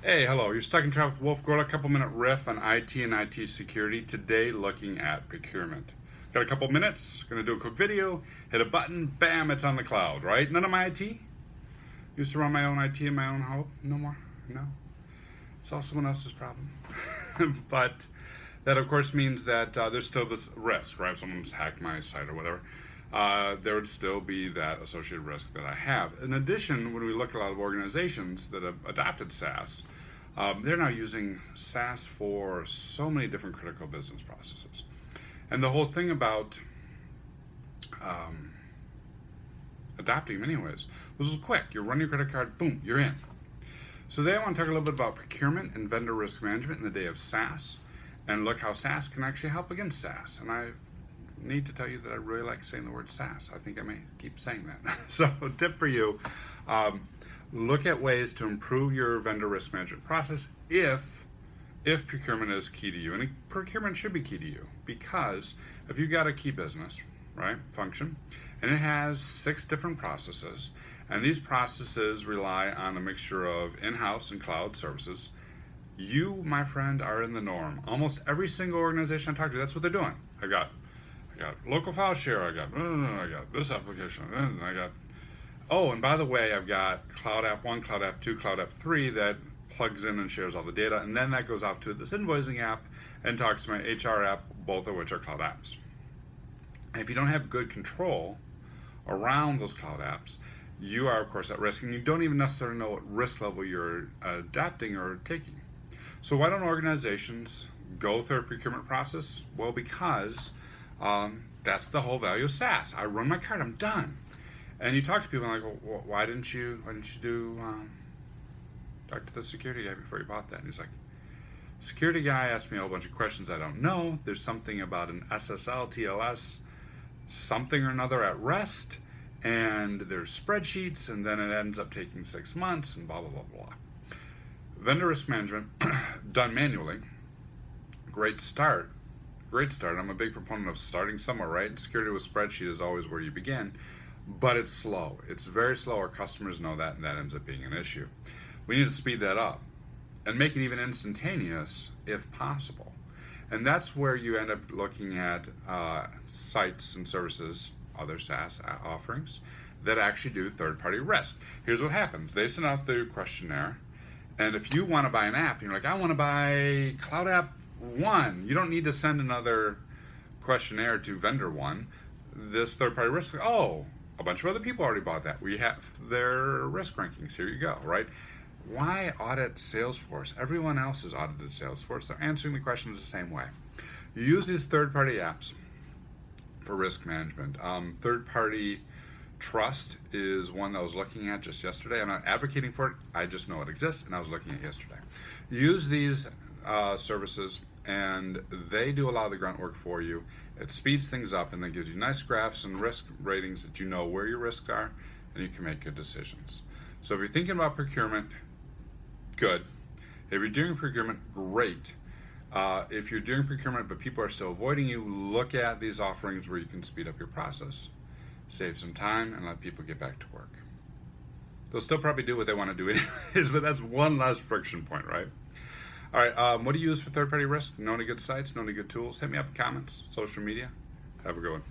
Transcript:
Hey, hello. You're stuck in traffic with Wolf. Go to a couple-minute riff on IT and IT security. Today, looking at procurement. Got a couple minutes. Going to do a quick video. Hit a button. Bam! It's on the cloud. Right? None of my IT. Used to run my own IT in my own home. No more. No. It's all someone else's problem. But that, of course, means that there's still this risk, right? If someone's hacked my site or whatever, there would still be that associated risk that I have. In addition, when we look at a lot of organizations that have adopted SaaS, they're now using SaaS for so many different critical business processes. And the whole thing about adopting them anyways, this is quick. You run your credit card, boom, you're in. So today I want to talk a little bit about procurement and vendor risk management in the day of SaaS, and look how SaaS can actually help against SaaS. And I need to tell you that I really like saying the word SaaS. I think I may keep saying that. So a tip for you, look at ways to improve your vendor risk management process if procurement is key to you. And procurement should be key to you, because if you've got a key business, right, function, and it has 6 different processes, and these processes rely on a mixture of in-house and cloud services, you, my friend, are in the norm. Almost every single organization I talk to, that's what they're doing. I got local file share, I got this application, and I got, oh, and by the way, I've got Cloud App 1, Cloud App 2, Cloud App 3 that plugs in and shares all the data, and then that goes off to this invoicing app and talks to my HR app, both of which are cloud apps. And if you don't have good control around those cloud apps, you are, of course, at risk, and you don't even necessarily know what risk level you're adapting or taking. So why don't organizations go through a procurement process? Well, because that's the whole value of SaaS. I run my card, I'm done. And you talk to people and like, well, why didn't you talk to the security guy before you bought that? And he's like, security guy asked me a whole bunch of questions I don't know. There's something about an SSL, TLS, something or another at rest, and there's spreadsheets, and then it ends up taking 6 months, and blah, blah, blah, blah. Vendor risk management, done manually, great start. I'm a big proponent of starting somewhere, right? Security with spreadsheet is always where you begin, but it's slow. It's very slow. Our customers know that, and that ends up being an issue. We need to speed that up and make it even instantaneous if possible. And that's where you end up looking at sites and services, other SaaS offerings, that actually do third-party risk. Here's what happens. They send out the questionnaire, and if you want to buy an app, and you're like, I want to buy Cloud App 1, you don't need to send another questionnaire to vendor 1. This third-party risk, oh, a bunch of other people already bought that. We have their risk rankings. Here you go, right? Why audit Salesforce? Everyone else has audited Salesforce. They're answering the questions the same way. You use these third-party apps for risk management. Third-party trust is one that I was looking at just yesterday. I'm not advocating for it. I just know it exists, and I was looking at it yesterday. Use these services, and they do a lot of the grunt work for you. It speeds things up and then gives you nice graphs and risk ratings that you know where your risks are, and you can make good decisions. So if you're thinking about procurement, good. If you're doing procurement, great. If you're doing procurement but people are still avoiding you, look at these offerings where you can speed up your process, save some time, and let people get back to work. They'll still probably do what they want to do anyways, but that's one less friction point, right? All right, what do you use for third-party risk? Know any good sites? Know any good tools? Hit me up in comments, social media. Have a good one.